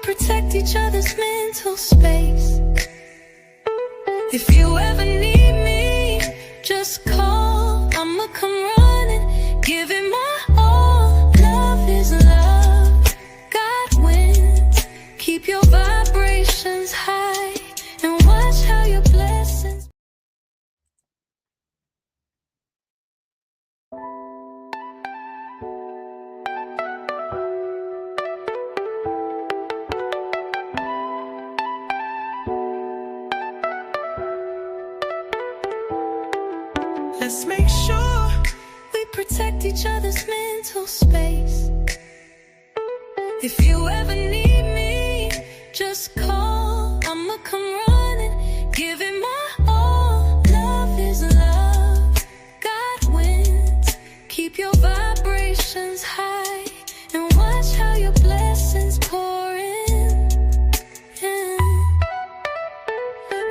protect each other's mental space. If you ever need me, just call. I'ma come running, give it my all. Love is love, God wins. Keep your vibrations high and watch how your blessings. Let's make sure we protect each other's mental space. If you ever need me, just call. I'ma come running, give it my all. Love is love, God wins. Keep your vibrations high and watch how your blessings pour in.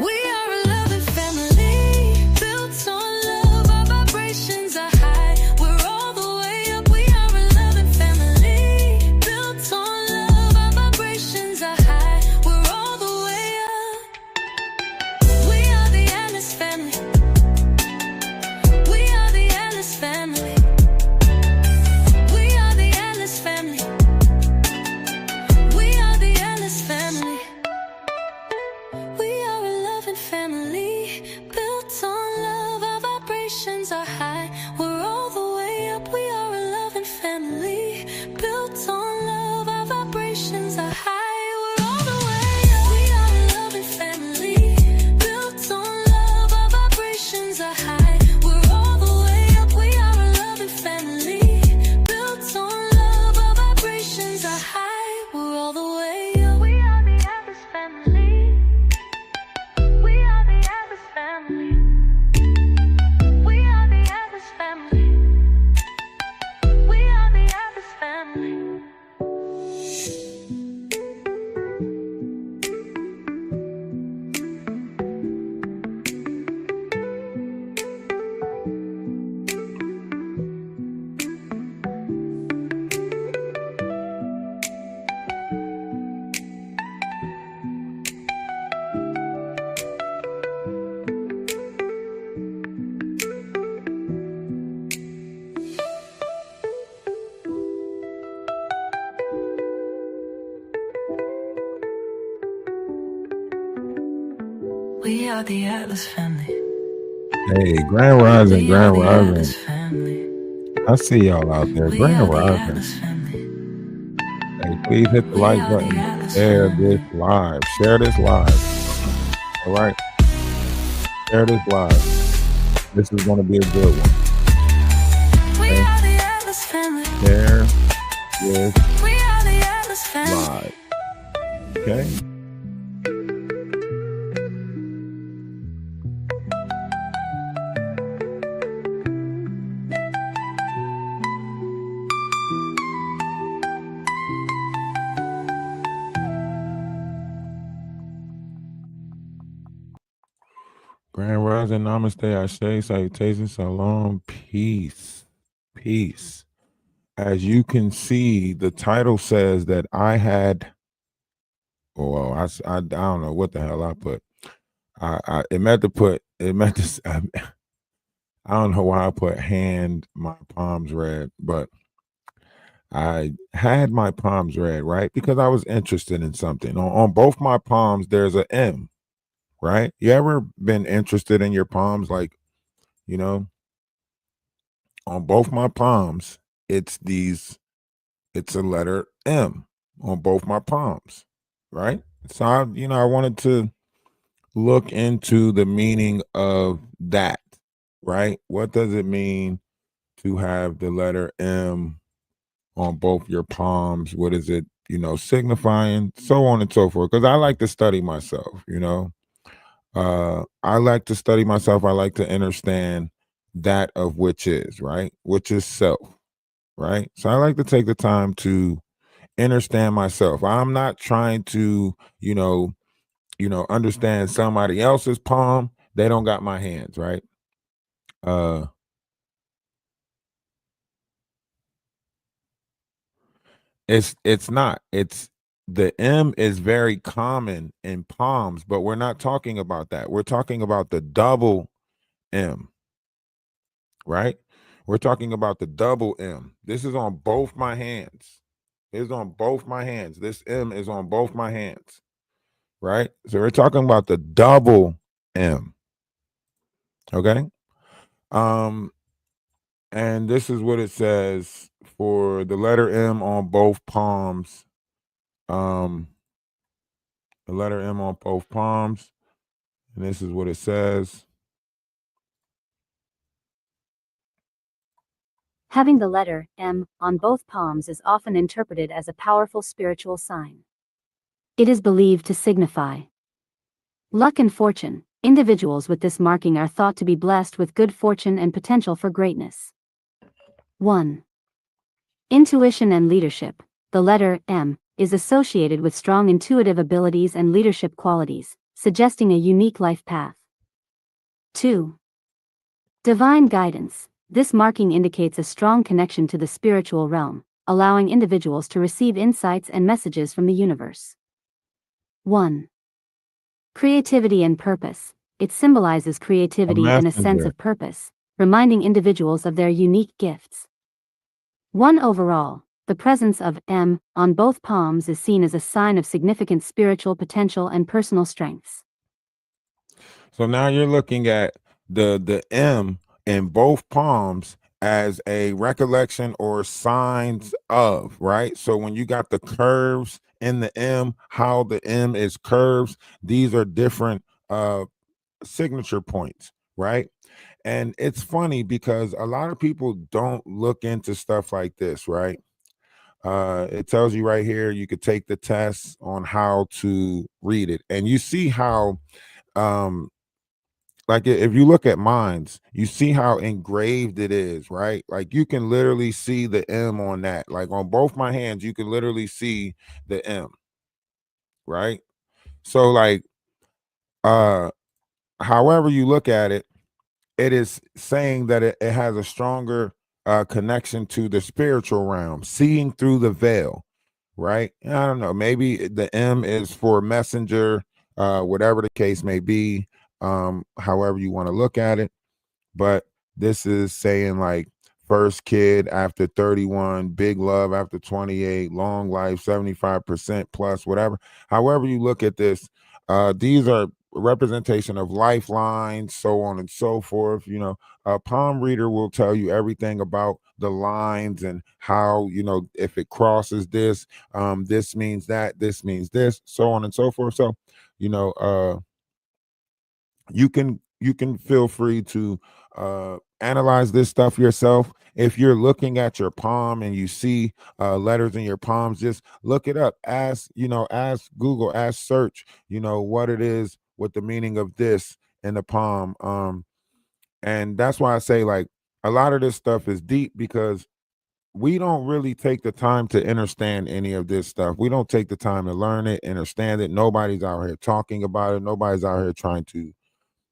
We are a loving family, built on love. Our vibrations are high, we're all the way up. We are a loving family, built on love. Our vibrations are high, we're all the way up. We are the Alice family. We are the Alice family. We are the Alice family. We are the Alice family. We are a loving family, built on love. Our vibrations are high, we're all the way up. We are a loving family, built on love. Our vibrations are high, we're all the way up. We are a loving family, built on love. Our vibrations are high, we're all the way up. We are a loving family, built on love. Our vibrations are high, we're all the way up. We are the Alice family. We are the Alice family. We are the Alice family. We are the Alice family. We are the Atlas family. Hey, Grand Rising, We are Grand the Rising. Atlas family. I see y'all out there. We Grand are the Rising. Atlas family. Hey, please hit the We like are the button. Atlas Share family. this live. Share this live. All right. Share this live. This is going to be a good one. We Okay. are the Atlas family. Share this We are the Atlas family. live. Okay. Grand Rising, Namaste, Ashe, Salutations, Shalom, peace, peace. As you can see, the title says that I had, well, I don't know what the hell I put. It meant to put, it meant to, I don't know why I put hand, my palms red, but I had my palms red, right? Because I was interested in something. On both my palms, there's a M, right? You ever been interested in your palms? Like, you know, on both my palms, it's a letter M on both my palms, right? So I wanted to look into the meaning of that, right? What does it mean to have the letter M on both your palms? What is it, signifying? So on and so forth. Because I like to study myself, I like to study myself. I like to understand that of which is, right? Which is self, right? So I like to take the time to understand myself. I'm not trying to, understand somebody else's palm. They don't got my hands, right? It's not. the M is very common in palms, but we're not talking about that. We're talking about the double M, right? We're talking about the double M. This is on both my hands. It's on both my hands. This M is on both my hands, right? So we're talking about the double M. Okay. Um, and this is what it says for the letter M on both palms. Um, the letter M on both palms. And this is what it says. Having the letter M on both palms is often interpreted as a powerful spiritual sign. It is believed to signify luck and fortune. Individuals with this marking are thought to be blessed with good fortune and potential for greatness. 1. Intuition and leadership. The letter M is associated with strong intuitive abilities and leadership qualities, suggesting a unique life path. 2. Divine guidance. This marking indicates a strong connection to the spiritual realm, allowing individuals to receive insights and messages from the universe. 1. Creativity and purpose. It symbolizes A creativity and a sense messenger. of purpose, reminding individuals of their unique gifts. 1. Overall, the presence of M on both palms is seen as a sign of significant spiritual potential and personal strengths. So now you're looking at the M in both palms as a recollection or signs of, right? So when you got the curves in the M, how the M is curves, these are different signature points, right? And it's funny because a lot of people don't look into stuff like this, right? It tells you right here you could take the test on how to read it, and you see how um like if you look at mines, you see how engraved it is, right? Like you can literally see the M on that. Like on both my hands, you can literally see the M, right? So like uh however you look at it, it is saying that it has a stronger connection to the spiritual realm, seeing through the veil, right? I don't know. Maybe the M is for messenger, whatever the case may be, however you want to look at it. But this is saying like first kid after 31, big love after 28, long life 75% plus, whatever. However you look at this, these are representation of lifelines, so on and so forth. You know, a palm reader will tell you everything about the lines and how, you know, if it crosses this, this means that, this means this, so on and so forth. So, you know, you can feel free to analyze this stuff yourself. If you're looking at your palm and you see letters in your palms, just look it up. Ask, you know, ask Google, ask search, you know, what it is, what the meaning of this in the palm. And that's why I say like a lot of this stuff is deep because we don't really take the time to understand any of this stuff. We don't take the time to learn it, understand it. Nobody's out here talking about it. Nobody's out here trying to,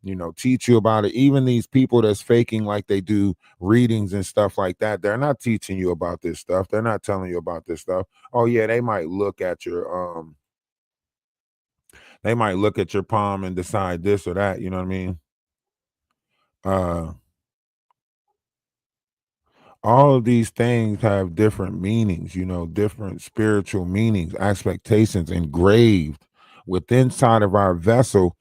you know, teach you about it. Even these people that's faking like they do readings and stuff like that, they're not teaching you about this stuff. They're not telling you about this stuff. Oh yeah, they might look at your palm and decide this or that, you know what I mean? Uh all of these things have different meanings, you know, different spiritual meanings, expectations engraved within inside of our vessel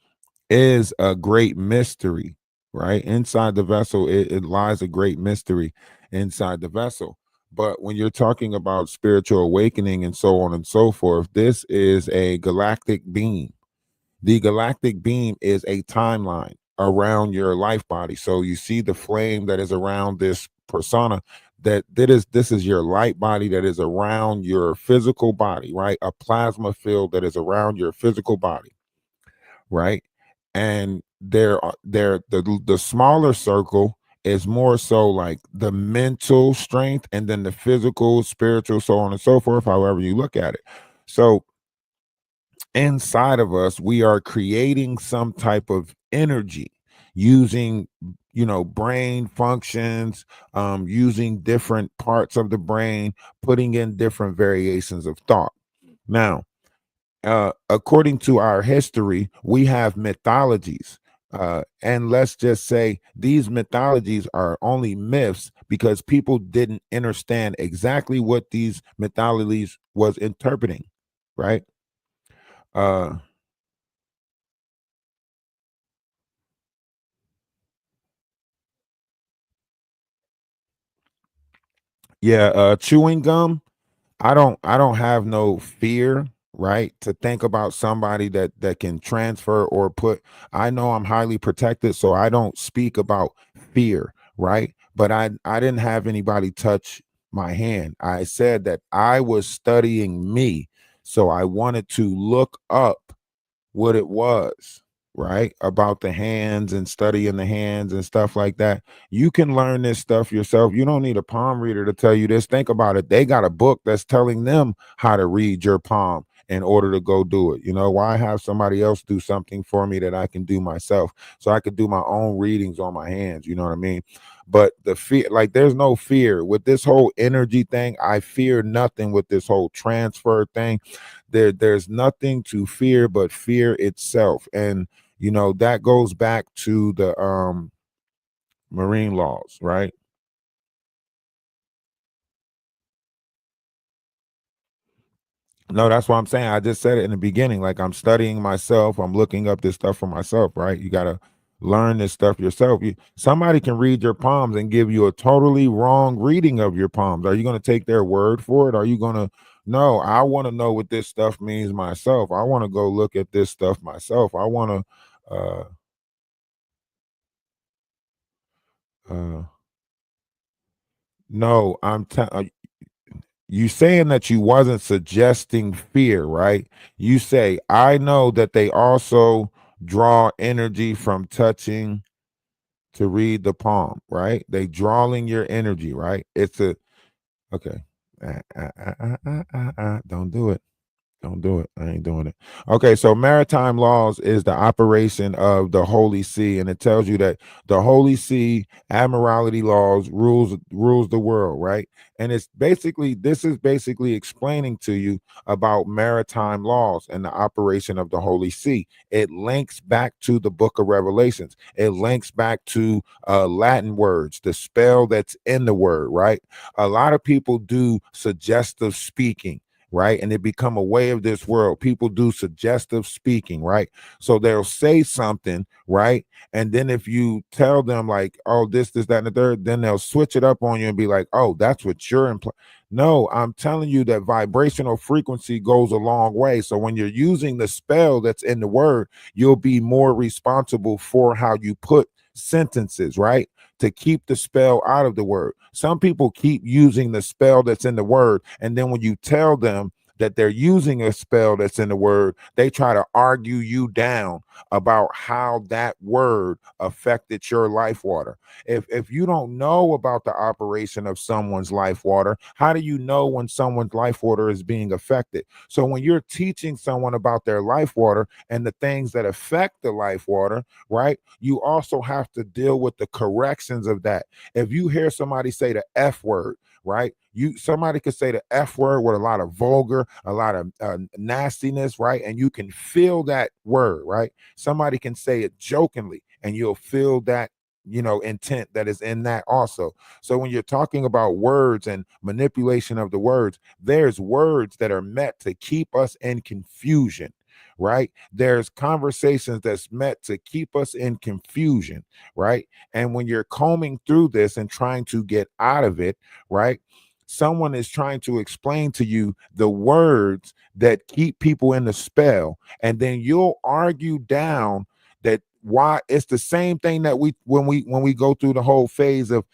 is a great mystery, right? Inside the vessel, it lies a great mystery inside the vessel. But when you're talking about spiritual awakening and so on and so forth, this is a galactic beam. The galactic beam is a timeline around your life body. So you see the flame that is around this persona, this is your light body that is around your physical body, right? A plasma field that is around your physical body, right? And the smaller circle is more so like the mental strength, and then the physical, spiritual, so on and so forth, however you look at it. So inside of us, we are creating some type of energy using, you know, brain functions, using different parts of the brain, putting in different variations of thought. Now, according to our history, we have mythologies. And let's just say these mythologies are only myths because people didn't understand exactly what these mythologies was interpreting, right? Uh, yeah, chewing gum. I don't have no fear, right? To think about somebody that can transfer or put. I know I'm highly protected, so I don't speak about fear, right? But I didn't have anybody touch my hand. I said that I was studying me. So I wanted to look up what it was, right? About the hands and studying the hands and stuff like that. You can learn this stuff yourself. You don't need a palm reader to tell you this. Think about it. They got a book that's telling them how to read your palm in order to go do it. You know, why have somebody else do something for me that I can do myself? So I could do my own readings on my hands. You know what I mean? But the fear, like, there's no fear with this whole energy thing. I fear nothing with this whole transfer thing. There's nothing to fear but fear itself. And you know that goes back to the marine laws, right? No, that's what I'm saying. I just said it in the beginning. Like, I'm studying myself, I'm looking up this stuff for myself, right? You got to learn this stuff yourself. Somebody can read your palms and give you a totally wrong reading of your palms. Are you going to take their word for it? Are you going to No, I want to know what this stuff means myself. I want to go look at this stuff myself. I want to uh no, you saying that you wasn't suggesting fear, right? You say, I know that they also draw energy from touching to read the palm, right? They drawing your energy, right? It's a okay. Don't do it. Don't do it. I ain't doing it. Okay, so maritime laws is the operation of the Holy See, and it tells you that the Holy See admiralty laws rules the world, right? And this is basically explaining to you about maritime laws and the operation of the Holy See. It links back to the Book of Revelations. It links back to Latin words, the spell that's in the word, right? A lot of people do suggestive speaking, right? And it become a way of this world. People do suggestive speaking, right? So they'll say something, right? And then if you tell them like, oh, this, that, and the third, then they'll switch it up on you and be like, oh, that's what you're implying. No, I'm telling you that vibrational frequency goes a long way. So when you're using the spell that's in the word, you'll be more responsible for how you put sentences, right? To keep the spell out of the word. Some people keep using the spell that's in the word, and then when you tell them that they're using a spell that's in the word, they try to argue you down about how that word affected your life water. If you don't know about the operation of someone's life water, how do you know when someone's life water is being affected? So when you're teaching someone about their life water and the things that affect the life water, right? You also have to deal with the corrections of that. If you hear somebody say the F word, right? Somebody could say the F word with a lot of vulgar, a lot of nastiness, right? And you can feel that word, right? Somebody can say it jokingly, and you'll feel that, intent that is in that also. So when you're talking about words and manipulation of the words, there's words that are meant to keep us in confusion, right? There's conversations that's meant to keep us in confusion, right? And when you're combing through this and trying to get out of it, right? Someone is trying to explain to you the words that keep people in the spell, and then you'll argue down that why it's the same thing that we go through the whole phase of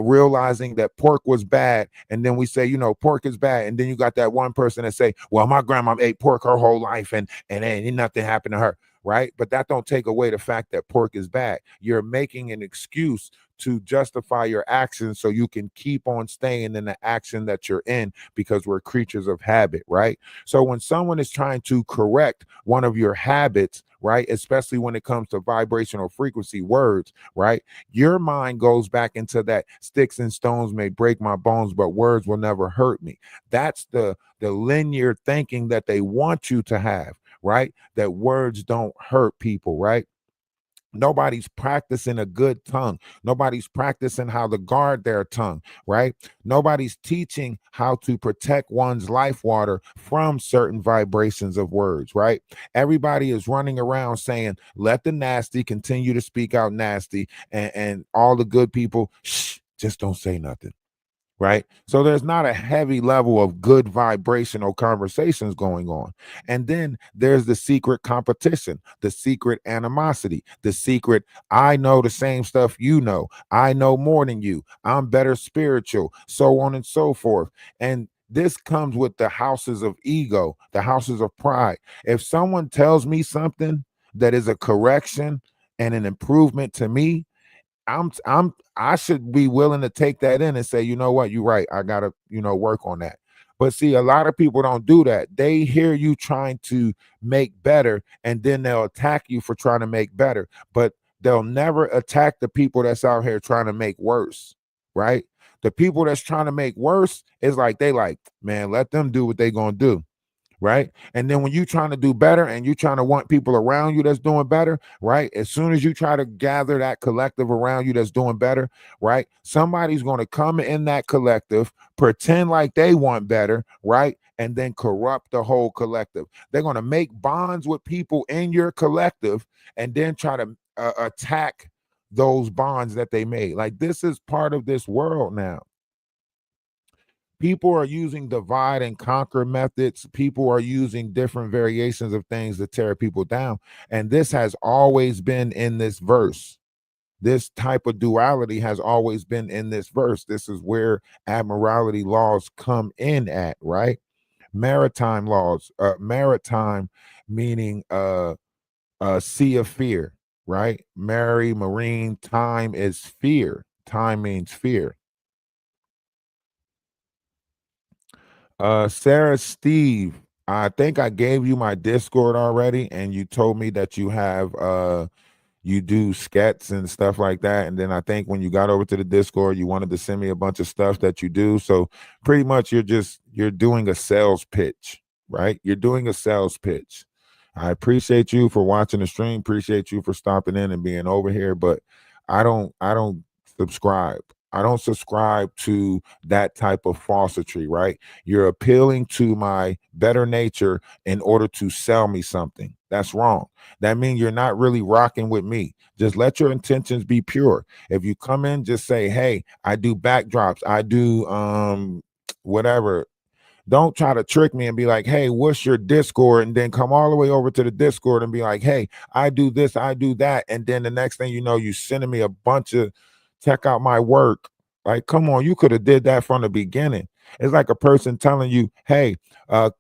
realizing that pork was bad, and then we say, pork is bad, and then you got that one person that say, well, my grandma ate pork her whole life, and ain't nothing happened to her, right? But that don't take away the fact that pork is bad. You're making an excuse to justify your actions so you can keep on staying in the action that you're in, because we're creatures of habit, right? So when someone is trying to correct one of your habits, right? Especially when it comes to vibrational frequency words, right? Your mind goes back into that sticks and stones may break my bones, but words will never hurt me. That's the linear thinking that they want you to have, right? That words don't hurt people, right? Nobody's practicing a good tongue. Nobody's practicing how to guard their tongue, right? Nobody's teaching how to protect one's life water from certain vibrations of words, right? Everybody is running around saying, let the nasty continue to speak out nasty, and all the good people, shh, just don't say nothing, right? So there's not a heavy level of good vibrational conversations going on. And then there's the secret competition, the secret animosity, the secret, I know the same stuff you know. I know more than you. I'm better spiritual, so on and so forth. And this comes with the houses of ego, the houses of pride. If someone tells me something that is a correction and an improvement to me, I should be willing to take that in and say, you know what, you're right. I gotta, work on that. But see, a lot of people don't do that. They hear you trying to make better, and then they'll attack you for trying to make better. But they'll never attack the people that's out here trying to make worse, right? The people that's trying to make worse is like they like, man, let them do what they gonna do, right? And then when you trying to do better and you trying to want people around you that's doing better, right? As soon as you try to gather that collective around you that's doing better, right? Somebody's going to come in that collective, pretend like they want better, right? And then corrupt the whole collective. They're going to make bonds with people in your collective and then try to attack those bonds that they made. Like, this is part of this world now. People are using divide and conquer methods. People are using different variations of things to tear people down. And this has always been in this verse. This type of duality has always been in this verse. This is where admiralty laws come in at, right? Maritime laws, maritime meaning sea of fear, right? Marine, time is fear. Time means fear. Sarah Steve, I think I gave you my Discord already, and you told me that you have you do skets and stuff like that. And then I think when you got over to the Discord, you wanted to send me a bunch of stuff that you do. So pretty much you're doing a sales pitch, right? You're doing a sales pitch. I appreciate you for watching the stream, appreciate you for stopping in and being over here, but I don't subscribe. I don't subscribe to that type of falsity, right? You're appealing to my better nature in order to sell me something. That's wrong. That means you're not really rocking with me. Just let your intentions be pure. If you come in, just say, hey, I do backdrops, I do whatever. Don't try to trick me and be like, hey, what's your Discord? And then come all the way over to the Discord and be like, hey, I do this, I do that. And then the next thing you know, you sending me a bunch of check out my work. Like, come on, you could have did that from the beginning. It's like a person telling you, hey,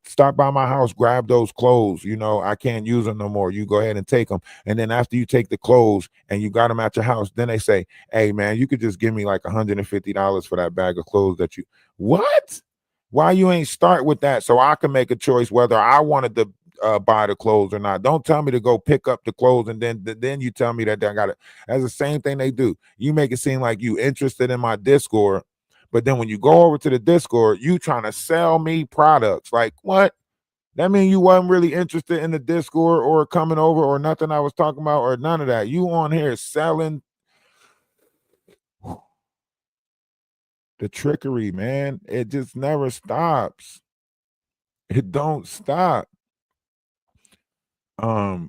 stop by my house, grab those clothes. I can't use them no more. You go ahead and take them. And then after you take the clothes and you got them at your house, then they say, hey, man, you could just give me like $150 for that bag of clothes that you, what? Why you ain't start with that so I can make a choice whether I wanted to buy the clothes or not? Don't tell me to go pick up the clothes and then you tell me that I got it. That's the same thing they do. You make it seem like you interested in my Discord, but then when you go over to the Discord, you trying to sell me products. Like, what? That means you wasn't really interested in the Discord or coming over or nothing I was talking about or none of that. You on here selling the trickery, man. It just never stops. It don't stop.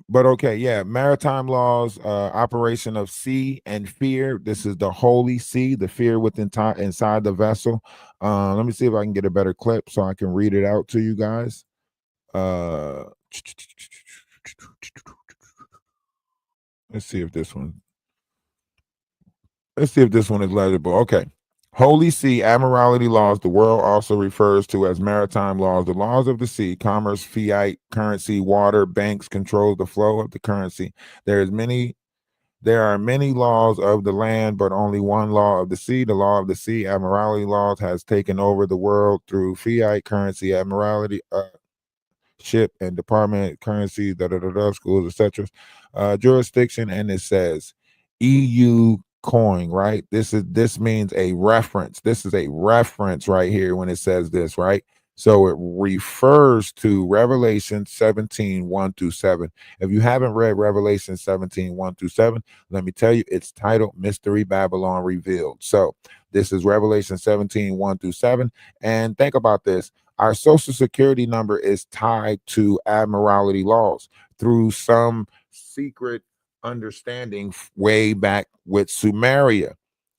But okay, yeah, maritime laws, operation of sea and fear. This is the holy sea, the fear within inside the vessel. Let me see if I can get a better clip so I can read it out to you guys. Uh, let's see if this one. Let's see if this one is legible. Okay. Holy Sea, admiralty laws, the world also refers to as maritime laws. The laws of the sea, commerce, fiat, currency, water, banks control the flow of the currency. There are many laws of the land, but only one law of the sea. The law of the sea, admiralty laws, has taken over the world through fiat currency, admiralty. ship and department, currency, schools, etc. Jurisdiction, and it says EU coin, right? This means a reference. This is a reference right here when it says this, right? So it refers to Revelation 17, 1 through 7. If you haven't read Revelation 17, 1 through 7, let me tell you, it's titled Mystery Babylon Revealed. So this is Revelation 17, 1 through 7. And think about this. Our social security number is tied to admiralty laws through some secret understanding way back with Sumeria,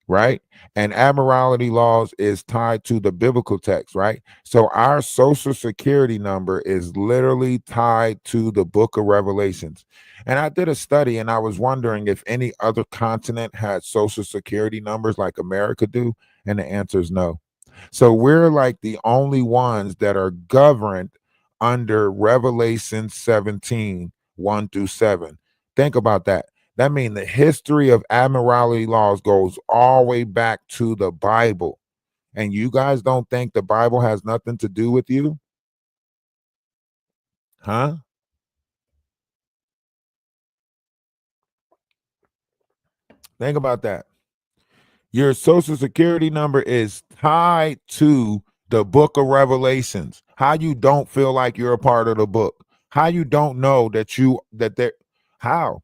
right? And admiralty laws is tied to the biblical text, right? So our social security number is literally tied to the book of Revelations. And I did a study and I was wondering if any other continent had social security numbers like America do, and the answer is no. So we're like the only ones that are governed under Revelation 17, 1 through 7. Think about that. That means the history of admiralty laws goes all the way back to the Bible. And you guys don't think the Bible has nothing to do with you? Huh? Think about that. Your social security number is tied to the book of Revelations. How you don't feel like you're a part of the book? How you don't know that there how?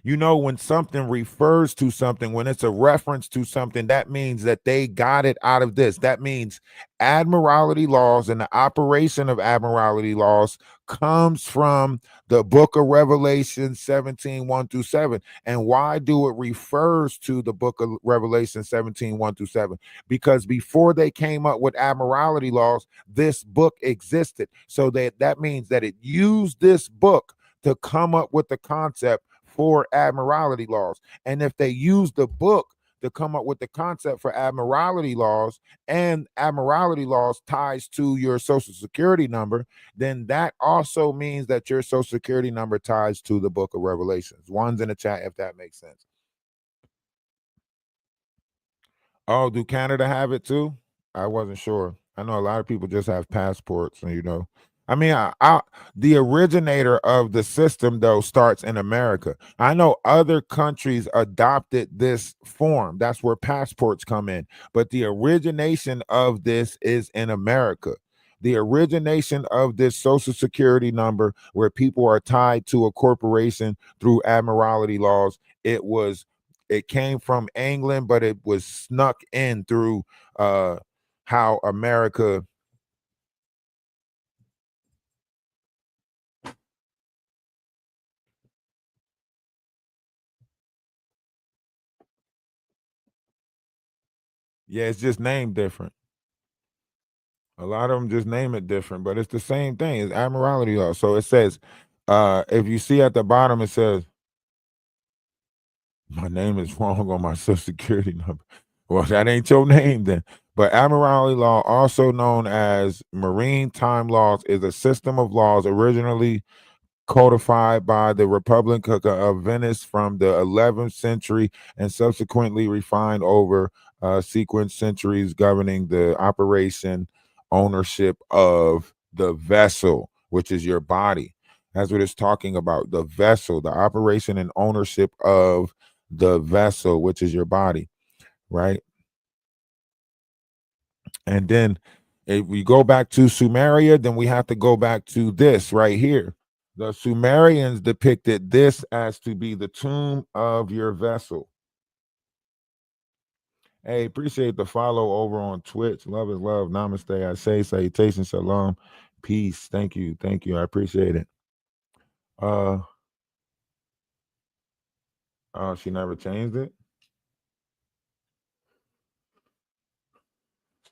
You know, when something refers to something, when it's a reference to something, that means that they got it out of this. That means admiralty laws and the operation of admiralty laws comes from the book of Revelation 17, 1 through 7. And why do it refers to the book of Revelation 17, 1 through 7? Because before they came up with admiralty laws, this book existed. So that means that it used this book to come up with the concept for admiralty laws. And if they use the book to come up with the concept for admiralty laws, and admiralty laws ties to your social security number, then that also means that your social security number ties to the book of Revelations. One's in the chat if that makes sense. Oh, do Canada have it too? I wasn't sure. I know a lot of people just have passports, and I mean, the originator of the system though starts in America. I know other countries adopted this form. That's where passports come in. But the origination of this is in America. The origination of this social security number, where people are tied to a corporation through admiralty laws, it came from England, but it was snuck in through how America. Yeah, it's just named different. A lot of them just name it different, but it's the same thing. It's admiralty law. So it says, if you see at the bottom, it says, my name is wrong on my social security number. Well, that ain't your name then. But admiralty law, also known as maritime laws, is a system of laws originally codified by the Republic of Venice from the 11th century and subsequently refined over sequent centuries, governing the operation, ownership of the vessel, which is your body. That's what it's talking about. The vessel, the operation and ownership of the vessel, which is your body, right? And then if we go back to Sumeria, then we have to go back to this right here. The Sumerians depicted this as to be the tomb of your vessel. Hey, appreciate the follow over on Twitch. Love is love. Namaste. I say salutation, shalom, peace. Thank you. Thank you. I appreciate it. She never changed it.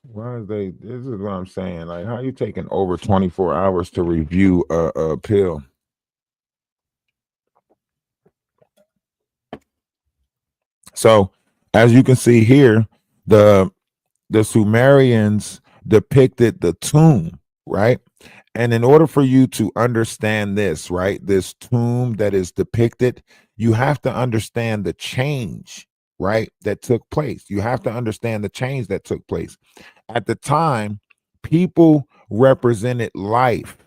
Why is they? This is what I'm saying. Like, how you taking over 24 hours to review a pill? So, as you can see here, the Sumerians depicted the tomb, right? And in order for you to understand this, right, this tomb that is depicted, you have to understand the change, right, that took place. You have to understand the change that took place. At the time, people represented life,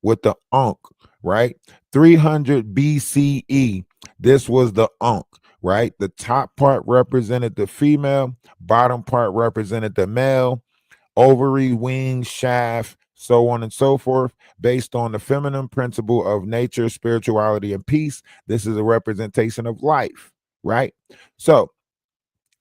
with the Ankh, right? 300 BCE, this was the Ankh, right? The top part represented the female, bottom part represented the male, ovary, wing, shaft, so on and so forth, based on the feminine principle of nature, spirituality, and peace. This is a representation of life, right? So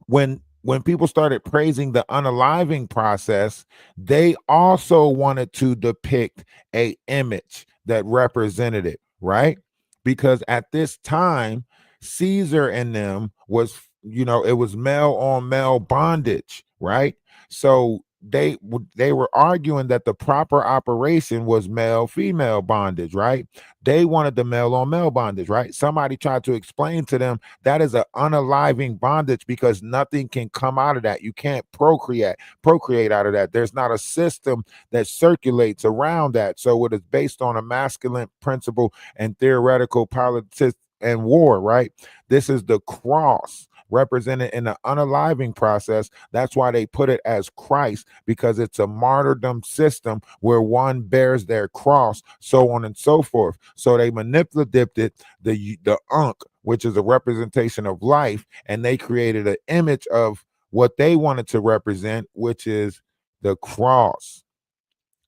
when people started praising the unaliving process, they also wanted to depict a image that represented it, right? Because at this time, Caesar and them was, it was male on male bondage, right? So they were arguing that the proper operation was male female bondage, right? They wanted the male on male bondage, right? Somebody tried to explain to them that is an unaliving bondage because nothing can come out of that. You can't procreate out of that. There's not a system that circulates around that. So it is based on a masculine principle and theoretical politics and war, right? This is the cross represented in the unaliving process. That's why they put it as Christ, because it's a martyrdom system where one bears their cross, so on and so forth. So they manipulated the Ankh, which is a representation of life, and they created an image of what they wanted to represent, which is the cross,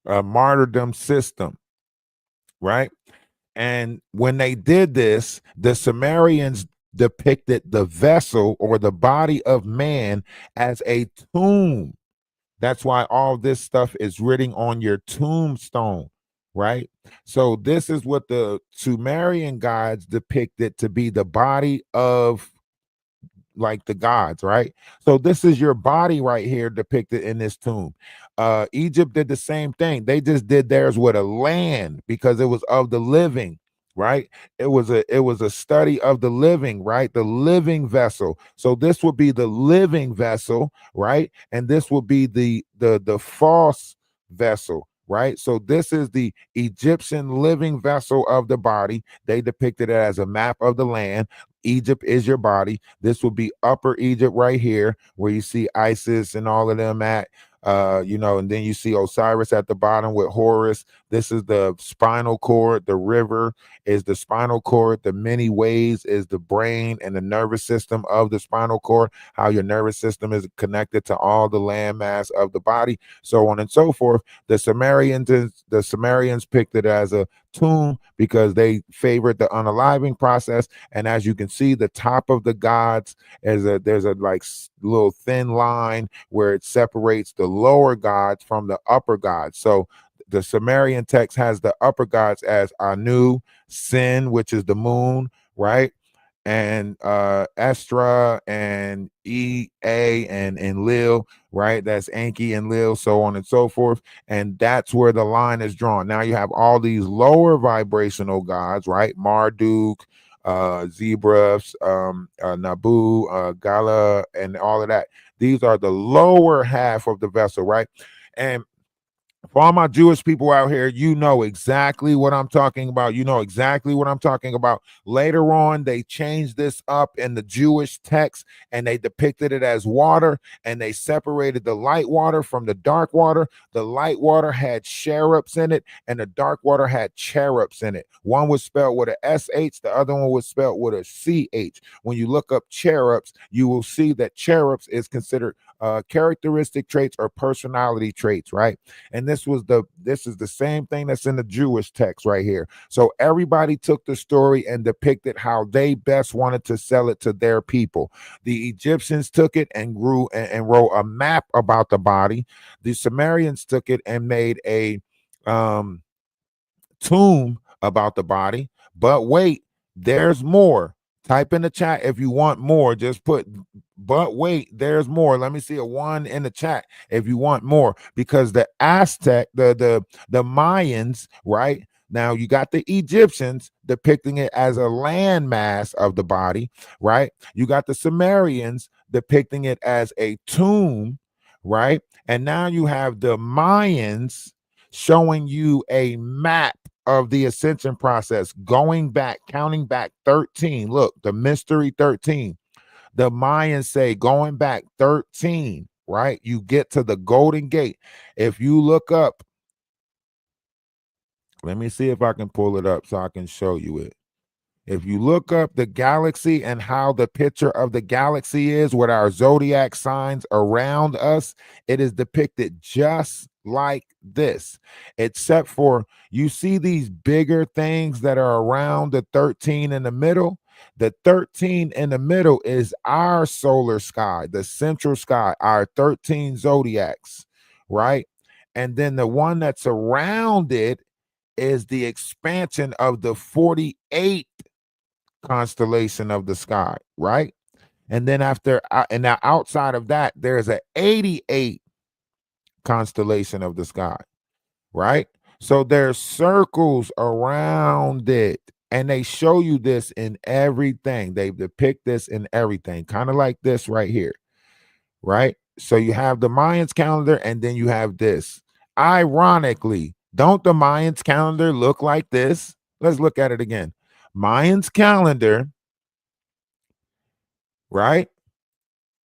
a martyrdom system, right? And when they did this, the Sumerians depicted the vessel or the body of man as a tomb. That's why all this stuff is written on your tombstone, right? So this is what the Sumerian gods depicted to be the body of, like, the gods, right? So this is your body right here depicted in this tomb. Egypt did the same thing. They just did theirs with a land because it was of the living, right? It was a study of the living, right? The living vessel. So this would be the living vessel, right? And this would be the false vessel, right? So this is the Egyptian living vessel of the body. They depicted it as a map of the land. Egypt is your body. This will be Upper Egypt right here, where you see Isis and all of them at. And then you see Osiris at the bottom with Horus. This is the spinal cord. The river is the spinal cord. The many ways is the brain and the nervous system of the spinal cord, how your nervous system is connected to all the landmass of the body, so on and so forth. The Sumerians picked it as a tomb because they favored the unaliving process. And as you can see, the top of the gods there's a like little thin line where it separates the lower gods from the upper gods. So the Sumerian text has the upper gods as Anu, Sin, which is the moon, right? And Estra and Ea and Enlil, right? That's Enki and Lil, so on and so forth. And that's where the line is drawn. Now you have all these lower vibrational gods, right? Marduk, Zebras, Nabu, Gala, and all of that. These are the lower half of the vessel, right? And for all my Jewish people out here, you know exactly what I'm talking about. You know exactly what I'm talking about. Later on, they changed this up in the Jewish text and they depicted it as water, and they separated the light water from the dark water. The light water had cherubs in it, and the dark water had cherubs in it. One was spelled with a SH, the other one was spelled with a CH. When you look up cherubs, you will see that cherubs is considered characteristic traits or personality traits, right? And this is the same thing that's in the Jewish text right here. So everybody took the story and depicted how they best wanted to sell it to their people. The Egyptians took it and grew and wrote a map about the body. The Sumerians took it and made a tomb about the body. But wait, there's more. Type in the chat if you want more. Just put, but wait, there's more. Let me see a one in the chat if you want more, because the Aztec, the Mayans, right? Now you got the Egyptians depicting it as a landmass of the body, right? You got the Sumerians depicting it as a tomb, right? And now you have the Mayans showing you a map of the ascension process, going back, counting back 13. Look, the mystery 13. The Mayans say going back 13, right? You get to the Golden Gate. If you look up Let me see if I can pull it up so I can show you it. If you look up the galaxy and how the picture of the galaxy is with our zodiac signs around us, it is depicted just like this, except for you see these bigger things that are around the 13 in the middle. The 13 in the middle is our solar sky, the central sky, our 13 zodiacs, right? And then the one that's around it is the expansion of the 48 constellation of the sky, right? And then and now outside of that, there's a 88 constellation of the sky, right? So there's circles around it. And they show you this in everything. They depict this in everything, kind of like this right here, right? So you have the Mayans calendar and then you have this. Ironically, don't the Mayans calendar look like this? Let's look at it again. Mayans calendar, right?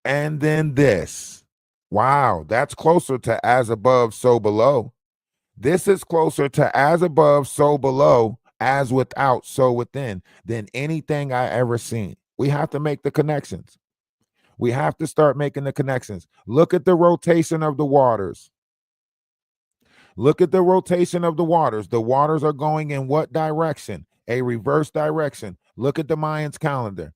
And then this. Wow, that's closer to as above, so below. This is closer to as above, so below, as without, so within than anything I ever seen. We have to make the connections. We have to start making the connections. Look at the rotation of the waters. Look at the rotation of the waters. The waters are going in what direction? A reverse direction. Look at the Mayans calendar.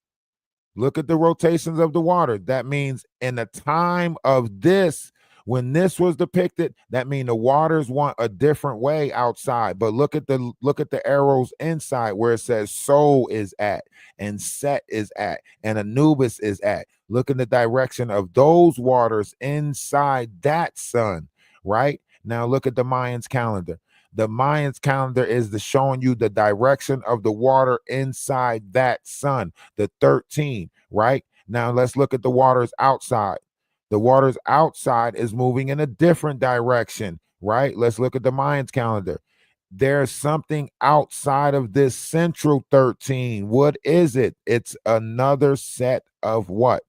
Look at the rotations of the water. That means in the time of this, when this was depicted, that means the waters want a different way outside. But look at the arrows inside where it says Sol is at and Set is at and Anubis is at. Look in the direction of those waters inside that sun, right? Now look at the Mayans calendar. The Mayans calendar is showing you the direction of the water inside that sun, the 13, right? Now let's look at the waters outside. The waters outside is moving in a different direction, right? Let's look at the Mayans calendar. There's something outside of this central 13. What is it? It's another set of what?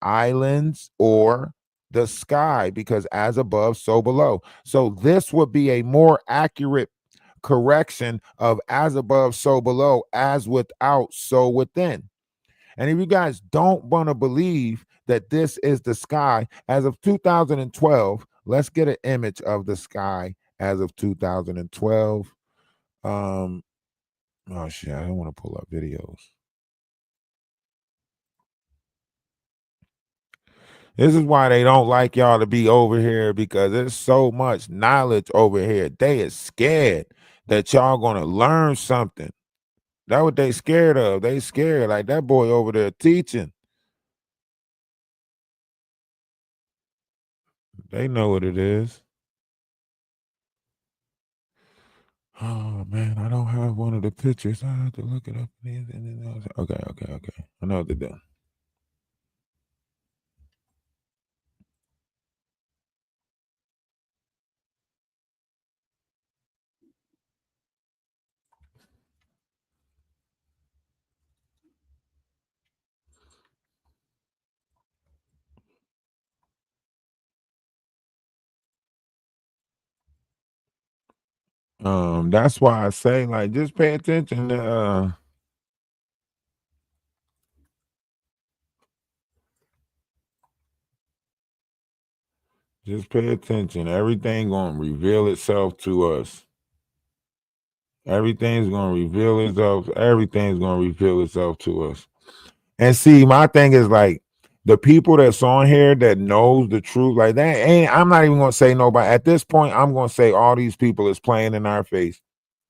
Islands or the sky, because as above, so below. So this would be a more accurate correction of as above, so below, as without, so within. And if you guys don't want to believe that this is the sky as of 2012, let's get an image of the sky as of 2012. Oh shit, I don't want to pull up videos. This is why they don't like y'all to be over here, because there's so much knowledge over here. They is scared that y'all gonna learn something. That's what they scared of. They scared like that boy over there teaching. They know what it is. Oh man, I don't have one of the pictures. I have to look it up. Okay. I know what to do. That's why I say, like, just pay attention to just pay attention. Everything gonna reveal itself to us. Everything's gonna reveal itself. Everything's gonna reveal itself to us. And see, my thing is like the people that's on here that knows the truth, like that ain't. I'm not even gonna say nobody at this point. I'm gonna say all these people is playing in our face.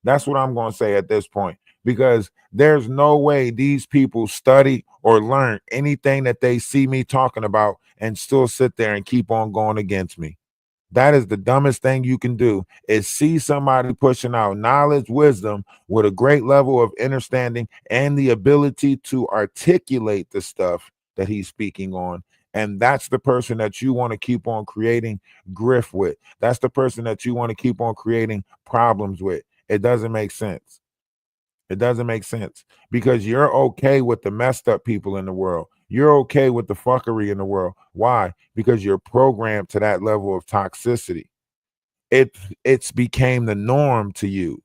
That's what I'm gonna say at this point, because there's no way these people study or learn anything that they see me talking about and still sit there and keep on going against me. That is the dumbest thing you can do, is see somebody pushing out knowledge, wisdom with a great level of understanding and the ability to articulate the stuff that he's speaking on. And that's the person that you want to keep on creating grift with. That's the person that you want to keep on creating problems with. It doesn't make sense. It doesn't make sense, because you're okay with the messed up people in the world. You're okay with the fuckery in the world. Why? Because you're programmed to that level of toxicity. It's became the norm to you.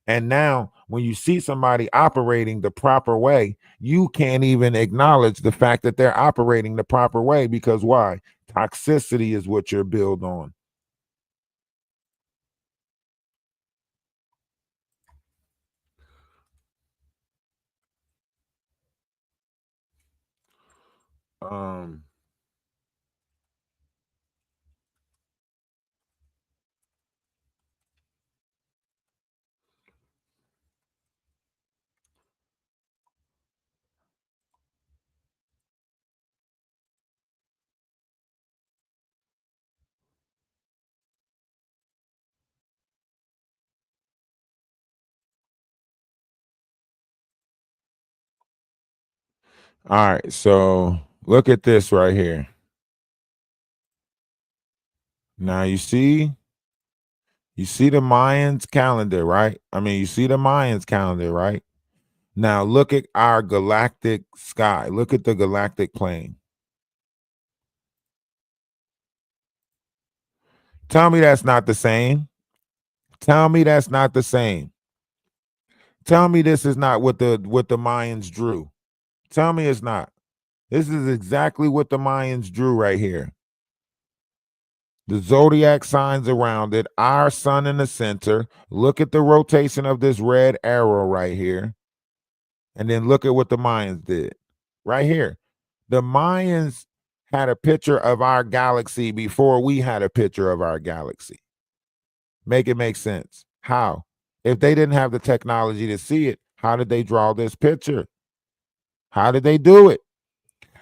And now, when you see somebody operating the proper way, you can't even acknowledge the fact that they're operating the proper way because why? Toxicity is what you're built on. Um, all right, so look at this right here. Now you see the Mayans calendar, right? I mean, you see the Mayans calendar, right? Now look at our galactic sky. Look at the galactic plane. Tell me that's not the same. Tell me that's not the same. Tell me this is not what the Mayans drew. Tell me it's not. This is exactly what the Mayans drew right here. The zodiac signs around it, our sun in the center. Look at the rotation of this red arrow right here. And then look at what the Mayans did right here. The Mayans had a picture of our galaxy before we had a picture of our galaxy. Make it make sense. How? If they didn't have the technology to see it, how did they draw this picture? How did they do it?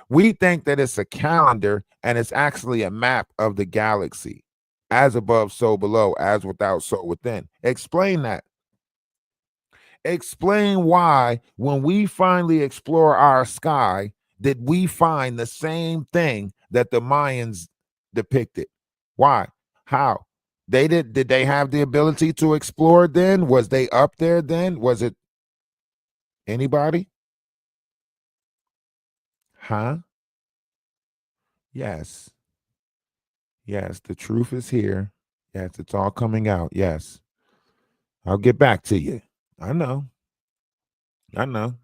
We think that it's a calendar and it's actually a map of the galaxy. As above, so below, as without, so within. Explain that. Explain why, when we finally explore our sky, did we find the same thing that the Mayans depicted? Why? How? Did they have the ability to explore then? Was they up there then? Was it anybody? Huh? Yes. Yes, the truth is here. Yes, it's all coming out. Yes. I'll get back to you. I know. I know.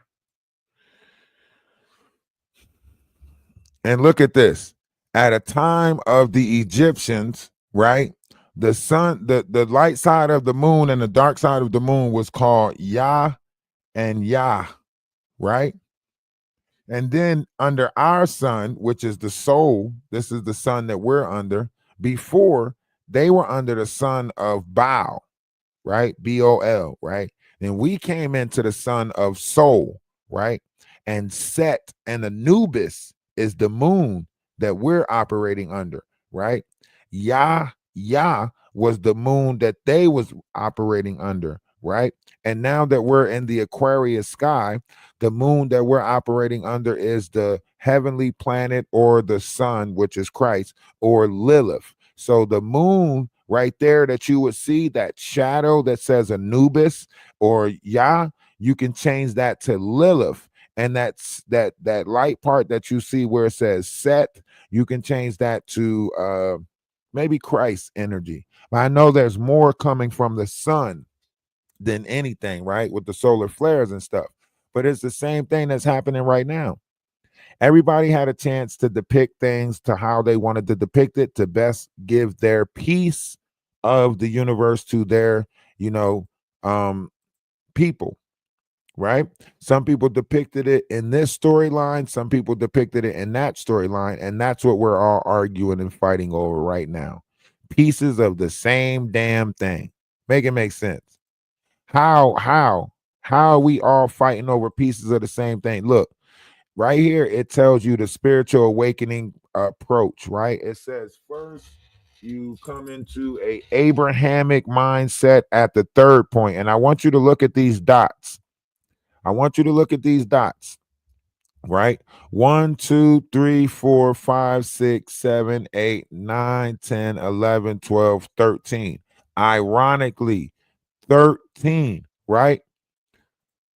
And look at this. At a time of the Egyptians, right? The sun, the light side of the moon and the dark side of the moon was called Yah and Yah, right? And then under our sun, which is the soul, this is the sun that we're under. Before, they were under the sun of Baal, right? Bol, right? Then we came into the sun of soul, right? And Set and Anubis is the moon that we're operating under, right? Yah was the moon that they was operating under, right? And now that we're in the Aquarius sky, the moon that we're operating under is the heavenly planet or the sun, which is Christ, or Lilith. So the moon right there that you would see, that shadow that says Anubis or Yah, you can change that to Lilith. And that's that light part that you see where it says Set, you can change that to maybe Christ energy. But I know there's more coming from the sun than anything, right? With the solar flares and stuff. But it's the same thing that's happening right now. Everybody had a chance to depict things to how they wanted to depict it to best give their piece of the universe to their, you know, people, right? Some people depicted it in this storyline, some people depicted it in that storyline, and that's what we're all arguing and fighting over right now. Pieces of the same damn thing. Make it make sense. How are we all fighting over pieces of the same thing? Look, right here it tells you the spiritual awakening approach, right? It says first you come into a Abrahamic mindset at the third point, and I want you to look at these dots. I want you to look at these dots, right? 1 2 3 4 5 6 7 8 9 10 11 12 13. Ironically, 13, right?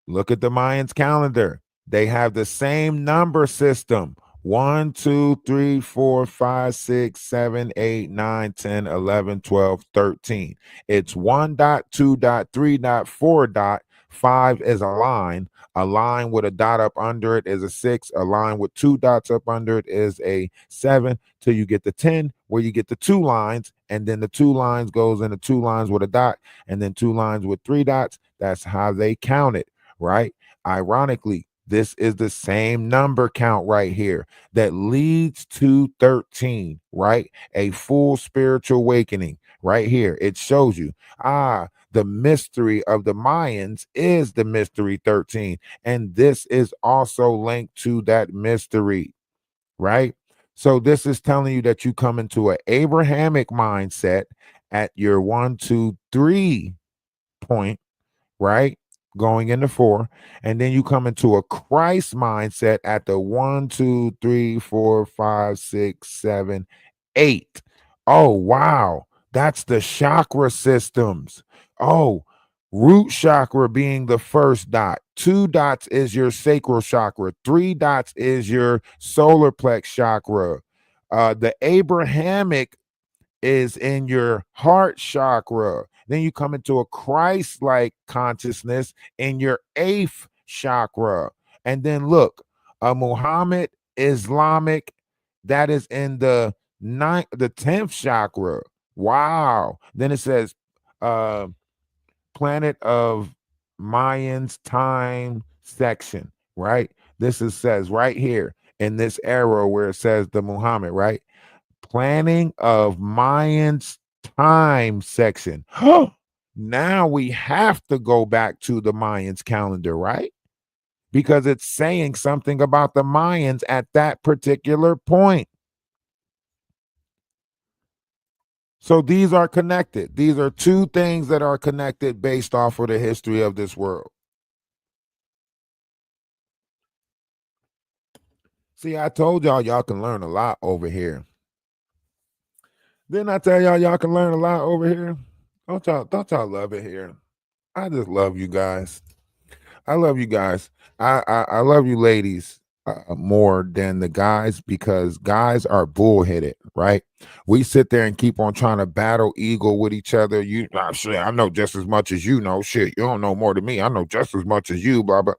Look at the Mayans calendar. They have the same number system. 1, 2, 3, 4, 5, 6, 7, 8, 9, 10, 11, 12, 13. It's 1 dot, 2 dot, 3 dot, 4 dot. 5 is a line. A line with a dot up under it is a 6. A line with 2 dots up under it is a 7. Till you get to 10, where you get the 2 lines, and then the 2 lines goes into 2 lines with a dot, and then 2 lines with 3 dots. That's how they count it, right? Ironically, this is the same number count right here that leads to 13, right? A full spiritual awakening right here. It shows you, the mystery of the Mayans is the mystery 13. And this is also linked to that mystery, right? So this is telling you that you come into an Abrahamic mindset at your 1, 2, 3 point, right? Going into 4, and then you come into a Christ mindset at the 1, 2, 3, 4, 5, 6, 7, 8. Oh, wow. That's the chakra systems. Oh, root chakra being the first dot. 2 dots is your sacral chakra. 3 dots is your solar plex chakra. The Abrahamic is in your heart chakra. Then you come into a Christ-like consciousness in your 8th chakra. And then look, a Muhammad Islamic, that is in the 10th chakra. Wow. Then it says uh planet of Mayans time section, right? Says right here in this arrow where it says the Muhammad, right? Planning of Mayans time section. Now we have to go back to the Mayans calendar, right? Because it's saying something about the Mayans at that particular point. So these are connected. These are two things that are connected based off of the history of this world. See, I told y'all can learn a lot over here. Didn't I tell y'all can learn a lot over here? Don't y'all love it here? I just love you guys. I love you guys. I love you ladies more than the guys, because guys are bullheaded, right? We sit there and keep on trying to battle ego with each other. Shit, I know just as much as you know. Shit, you don't know more than me. I know just as much as you, blah blah.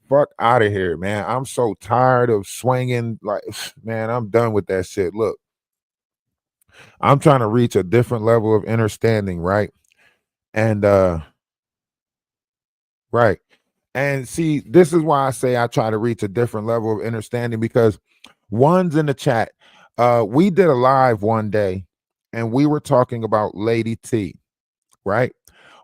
Fuck out of here, man. I'm so tired of swinging. Like, man, I'm done with that shit. Look, I'm trying to reach a different level of understanding, right? And right. And see, this is why I say I try to reach a different level of understanding, because one's in the chat. We did a live one day and we were talking about Lady T, right?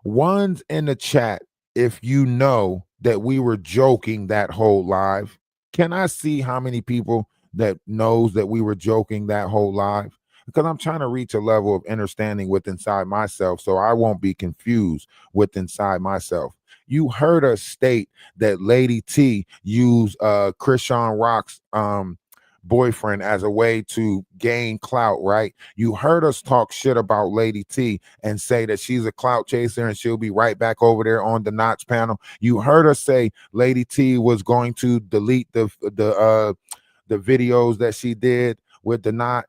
One's in the chat. If you know that we were joking that whole live, can I see how many people that knows that we were joking that whole live? Because I'm trying to reach a level of understanding with inside myself, so I won't be confused with inside myself. You heard us state that Lady T used Christian Rock's boyfriend as a way to gain clout, right? You heard us talk shit about Lady T and say that she's a clout chaser and she'll be right back over there on the Notch panel. You heard us say Lady T was going to delete the videos that she did with the Knot,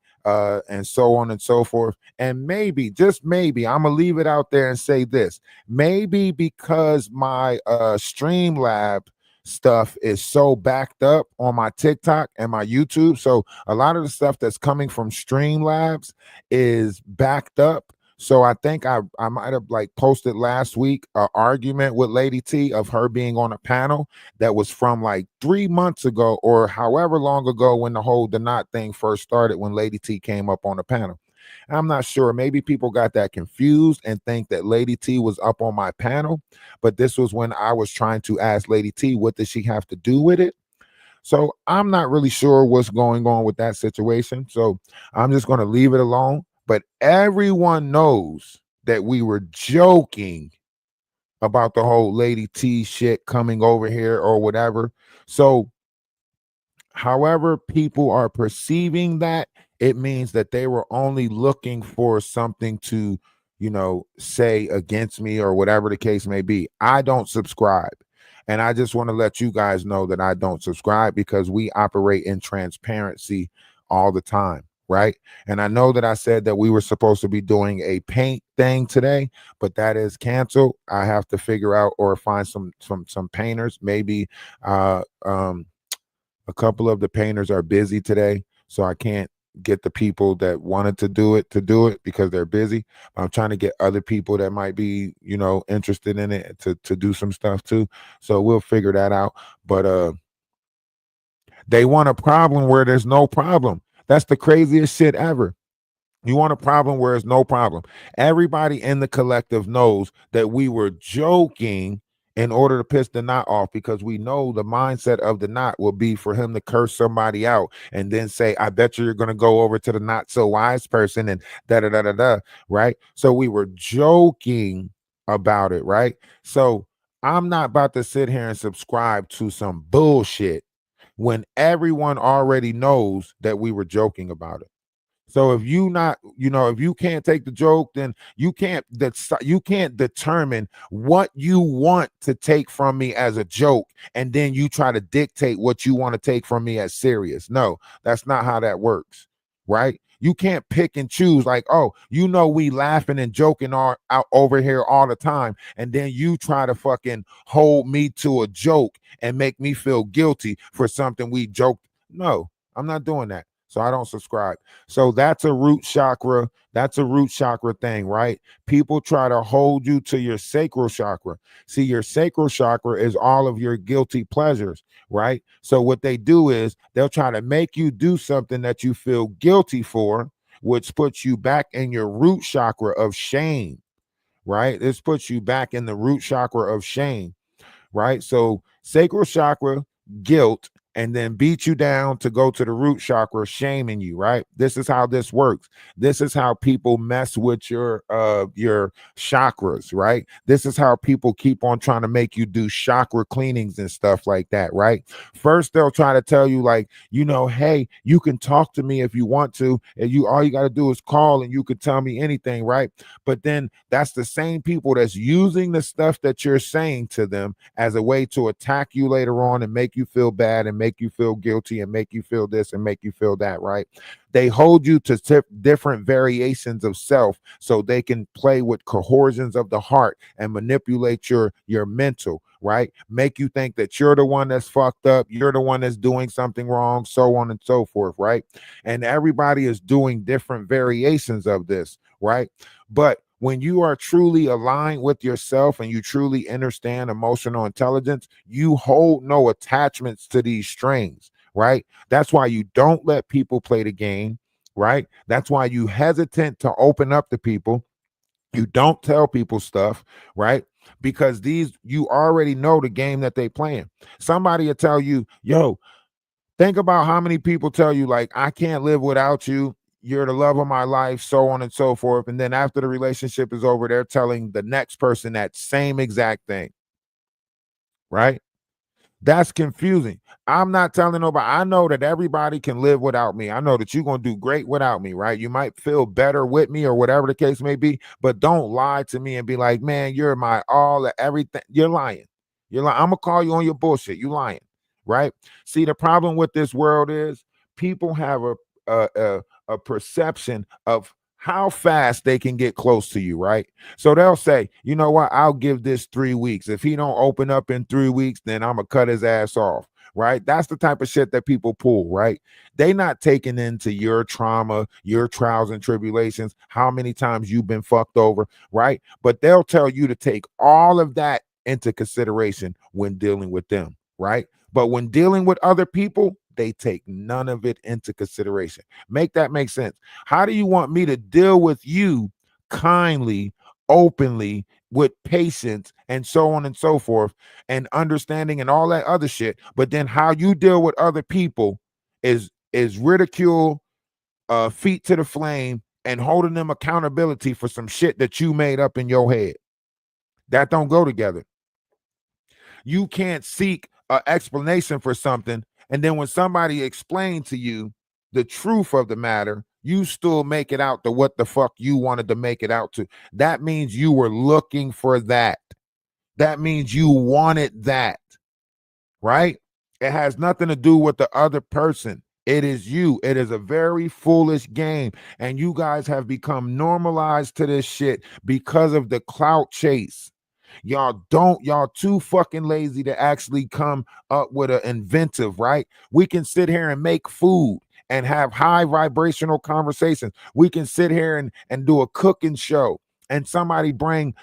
and so on and so forth. And maybe, just maybe, I'm gonna leave it out there and say this: maybe because my Streamlab stuff is so backed up on my TikTok and my YouTube, so a lot of the stuff that's coming from Streamlabs is backed up. So I think I might have like posted last week an argument with Lady T of her being on a panel that was from like 3 months ago or however long ago, when the whole the Knot thing first started, when Lady T came up on the panel. I'm not sure. Maybe people got that confused and think that Lady T was up on my panel, but this was when I was trying to ask Lady T, what does she have to do with it? So I'm not really sure what's going on with that situation. So I'm just going to leave it alone. But everyone knows that we were joking about the whole Lady T shit coming over here or whatever. So however people are perceiving that, it means that they were only looking for something to, say against me or whatever the case may be. I don't subscribe. And I just want to let you guys know that I don't subscribe because we operate in transparency all the time, right? And I know that I said that we were supposed to be doing a paint thing today, but that is canceled. I have to figure out or find some painters. Maybe a couple of the painters are busy today, so I can't get the people that wanted to do it because they're busy. I'm trying to get other people that might be, interested in it to do some stuff too. So we'll figure that out. But they want a problem where there's no problem. That's the craziest shit ever. You want a problem where there's no problem. Everybody in the collective knows that we were joking in order to piss the knot off, because we know the mindset of the knot will be for him to curse somebody out and then say, I bet you're going to go over to the not so wise person and da da da da da. Right. So we were joking about it. Right. So I'm not about to sit here and subscribe to some bullshit when everyone already knows that we were joking about it. So if if you can't take the joke, then you can't determine what you want to take from me as a joke, and then you try to dictate what you want to take from me as serious. No, that's not how that works, right? You can't pick and choose like, oh, we laughing and joking out over here all the time, and then you try to fucking hold me to a joke and make me feel guilty for something we joked. No, I'm not doing that. So I don't subscribe. So that's a root chakra. That's a root chakra thing, right? People try to hold you to your sacral chakra. See, your sacral chakra is all of your guilty pleasures, right? So what they do is they'll try to make you do something that you feel guilty for, which puts you back in your root chakra of shame, right? This puts you back in the root chakra of shame, right? So sacral chakra, guilt, and then beat you down to go to the root chakra, shaming you, right? This is how this works. This is how people mess with your chakras, right? This is how people keep on trying to make you do chakra cleanings and stuff like that, right? First, they'll try to tell you like, hey, you can talk to me if you want to, and all you got to do is call and you could tell me anything, right? But then that's the same people that's using the stuff that you're saying to them as a way to attack you later on and make you feel bad and make you feel guilty and make you feel this and make you feel that, right? They hold you to different variations of self so they can play with coercions of the heart and manipulate your mental, right? Make you think that you're the one that's fucked up, you're the one that's doing something wrong, so on and so forth, right? And everybody is doing different variations of this, right? But when you are truly aligned with yourself and you truly understand emotional intelligence, you hold no attachments to these strings, right? That's why you don't let people play the game, right? That's why you hesitant to open up to people. You don't tell people stuff, right? Because you already know the game that they playing. Somebody will tell you, yo, think about how many people tell you, like, I can't live without you. You're the love of my life, so on and so forth. And then after the relationship is over, they're telling the next person that same exact thing, right? That's confusing. I'm not telling nobody. I know that everybody can live without me. I know that you're going to do great without me, right? You might feel better with me or whatever the case may be, but don't lie to me and be like, man, you're my all, everything. You're lying. You're lying. I'm going to call you on your bullshit. You lying, right? See, the problem with this world is people have a perception of how fast they can get close to you, right? So they'll say, you know what, I'll give this 3 weeks. If he don't open up in 3 weeks, then I'm gonna cut his ass off, right? That's the type of shit that people pull, right? They not taking into your trauma, your trials and tribulations, how many times you've been fucked over, right? But they'll tell you to take all of that into consideration when dealing with them, right? But when dealing with other people, they take none of it into consideration. Make that make sense. How do you want me to deal with you kindly, openly, with patience, and so on and so forth, and understanding and all that other shit? But then how you deal with other people is ridicule, feet to the flame, and holding them accountability for some shit that you made up in your head. That don't go together. You can't seek an explanation for something, and then when somebody explains to you the truth of the matter, you still make it out to what the fuck you wanted to make it out to. That means you were looking for that. That means you wanted that. right? It has nothing to do with the other person. It is you. It is a very foolish game. And you guys have become normalized to this shit because of the clout chase. Y'all too fucking lazy to actually come up with an inventive, right? We can sit here and make food and have high vibrational conversations. We can sit here and do a cooking show and somebody bring,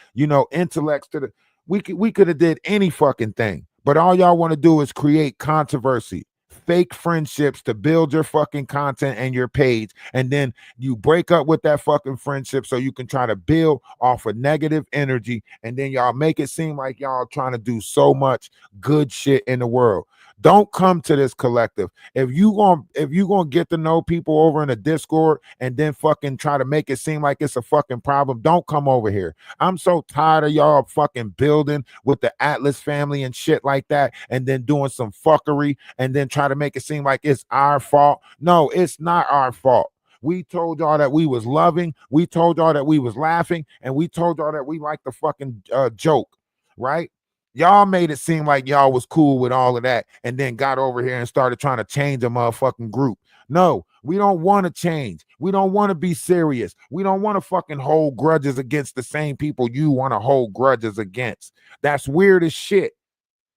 intellects to the we could have did any fucking thing. But all y'all want to do is create controversy, fake friendships to build your fucking content and your page. And then you break up with that fucking friendship so you can try to build off of negative energy. And then y'all make it seem like y'all trying to do so much good shit in the world. Don't come to this collective. If you gonna get to know people over in a Discord and then fucking try to make it seem like it's a fucking problem, don't come over here. I'm so tired of y'all fucking building with the Atlas family and shit like that, and then doing some fuckery and then try to make it seem like it's our fault. No, it's not our fault. We told y'all that we was loving. We told y'all that we was laughing, and we told y'all that we liked the fucking joke, right? Y'all made it seem like y'all was cool with all of that and then got over here and started trying to change a motherfucking group. No, we don't want to change. We don't want to be serious. We don't want to fucking hold grudges against the same people you want to hold grudges against. That's weird as shit.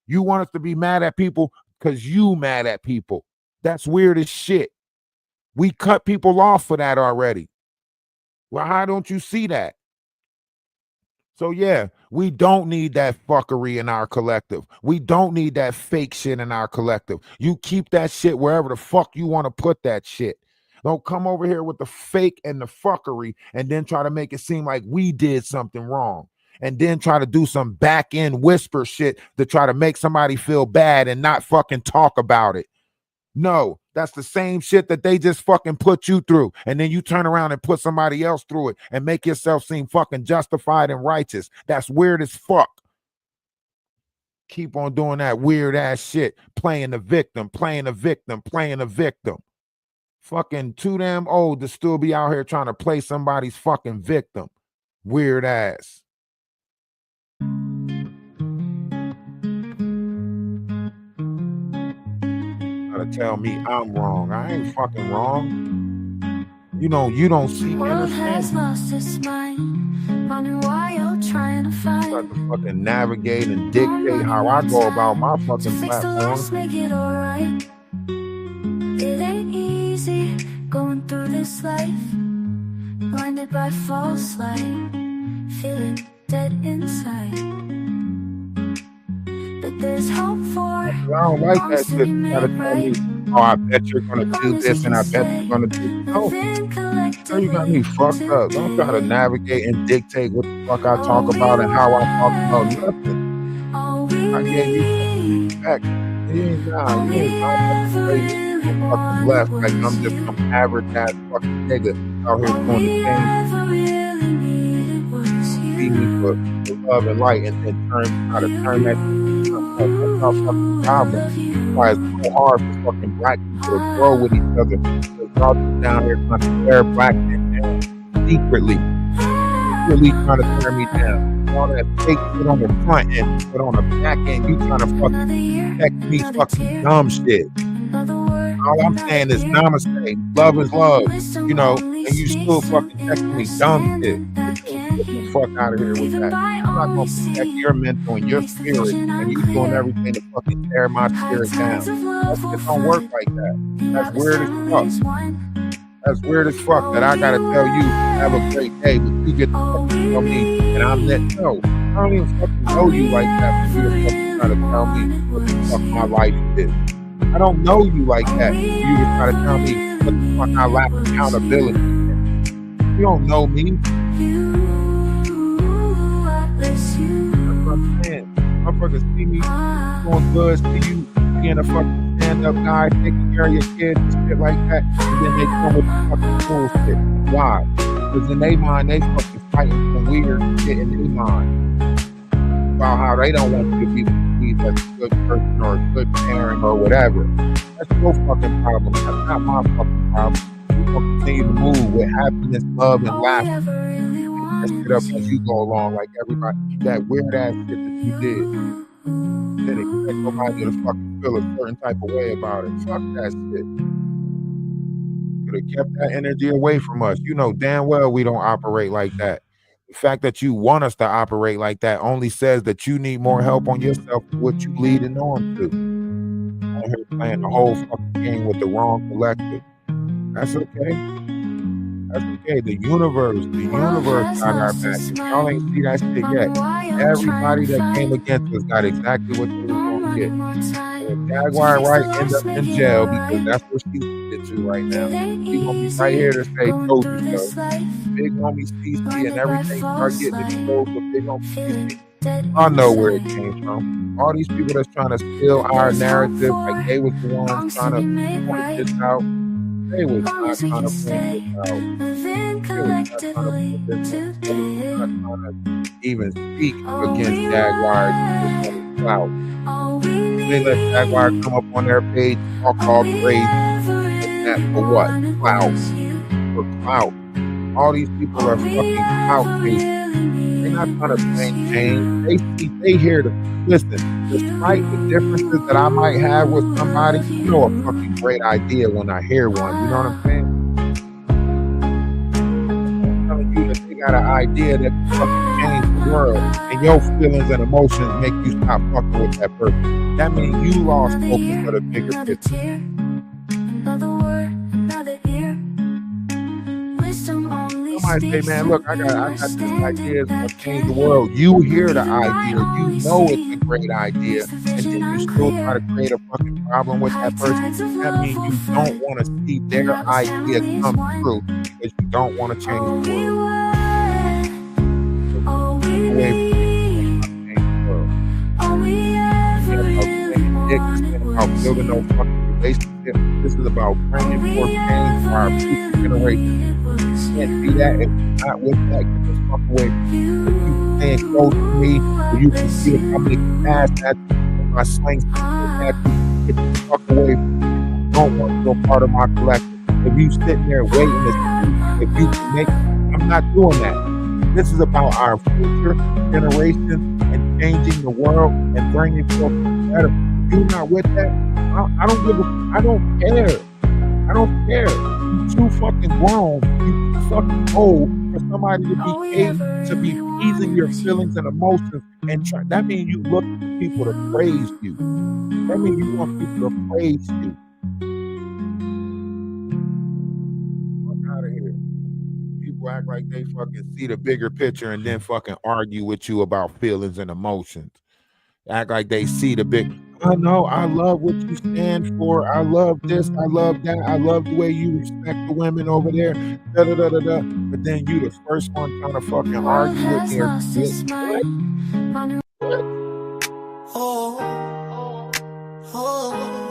You want us to be mad at people because you mad at people. That's weird as shit. We cut people off for that already. Well, how don't you see that? So yeah, we don't need that fuckery in our collective. We don't need that fake shit in our collective. You keep that shit wherever the fuck you want to put that shit. Don't come over here with the fake and the fuckery and then try to make it seem like we did something wrong. And then try to do some back end whisper shit to try to make somebody feel bad and not fucking talk about it. No, that's the same shit that they just fucking put you through. And then you turn around and put somebody else through it and make yourself seem fucking justified and righteous. That's weird as fuck. Keep on doing that weird ass shit. Playing the victim, playing the victim, playing the victim. Fucking too damn old to still be out here trying to play somebody's fucking victim. Weird ass. Tell me I'm wrong. I ain't fucking wrong. You don't see me. World has lost its mind, wondering why you're trying to find. Try to fucking navigate and dictate how I go about my fucking platform. Make it alright. It ain't easy going through this life, blinded by false light, feeling dead inside. But there's hope for. I don't like that shit. You gotta tell me, oh, I bet you're gonna do this and I bet you're gonna do that. No, you got me fucked up. Don't try to navigate and dictate what the fuck I talk about and how I talk about nothing. I gave you respect. You ain't fucking left like I'm just some average ass fucking nigga out here doing the thing. See me for love and light and then try to turn that. That's our fucking problem. Why it's so hard for fucking black people to grow with each other. Because y'all just down here trying to tear black men down secretly. Really trying to tear me down. All that fake shit on the front end, but on the back end, you trying to fucking text me fucking dumb shit. All I'm saying is namaste. Love is love. And you still fucking texting me dumb shit. Get the fuck out of here with that. I'm not gonna protect your mental and your spirit, and you doing everything to fucking tear my spirit down. That shit don't work like that. That's weird as fuck. That's weird as fuck that I gotta tell you have a great day, but you get the fucking tell me and I'm that. No, I don't even fucking know you like that. But you're fucking trying to tell me what the fuck my life is. I don't know you like that. You were trying to tell me what the fuck I lack accountability. You don't know me. Motherfuckers see me doing good, see you being a fucking stand-up guy, taking care of your kids and shit like that, and then they come with the fucking bullshit. Why? Because in their mind, they fucking fighting some weird shit in their mind about how they don't want you to be perceived as a good person or a good parent or whatever. That's your fucking problem. That's not my fucking problem. We gonna continue to move with happiness, love, and laughter. That shit up as you go along, like everybody. That weird ass shit that you did. Then expect nobody to fucking feel a certain type of way about it. Fuck that shit. Could have kept that energy away from us. You know damn well we don't operate like that. The fact that you want us to operate like that only says that you need more help on yourself than what you leading on to. On here playing the whole fucking game with the wrong collective. That's okay. That's okay. The universe got our back. If y'all ain't see that shit yet, everybody that came against us got exactly what they was gonna get. And Jaguar Wright end up in jail because that's what she did to right now. She gonna be right here to say told you so. Big homie CC and everything start getting exposed with big homie CC. I know where it came from. All these people that's trying to steal our narrative, like they was the ones trying to point this out. They was not trying to point this out. They was not trying to point this out. They was not trying to even speak against Jaguar to get clout. They let Jaguar come up on their page, talk all crazy. That for what? Clout. For clout. All these people are fucking clout based. They're not trying to maintain. They here to listen. Despite the differences that I might have with somebody, you know a fucking great idea when I hear one. You know what I'm saying? I'm telling you that they got an idea that can fucking change the world, and your feelings and emotions make you stop fucking with that person. That means you lost focus for the bigger picture. Somebody say, man, look, I got this idea to change the world. You hear the idea, you know it's a great idea, and then you still try to create a fucking problem with that person. That means you don't want to see their idea come true because you don't want to change the world. About building no fucking relationship. This is about bringing forth change for our future generations. You can't see that if you're not with that. Get the fuck away. If you staying close to me, so you can see if I'm making pass at you, my swings at you, get the fuck away from me. Don't want no part of my collective. If you sitting there waiting to see if you can make it, I'm not doing that. This is about our future generations and changing the world and bringing forth better. If you're not with that, I don't care. I don't care. You too fucking grown. You too fucking old for somebody to be easing your feelings and emotions and try. That means you look for people to praise you. That means you want people to praise you. Fuck out of here. People act like they fucking see the bigger picture and then fucking argue with you about feelings and emotions. Act like they see the big. I know, I love what you stand for. I love this. I love that. I love the way you respect the women over there. Da da da da da. But then you the first one trying to fucking argue with me.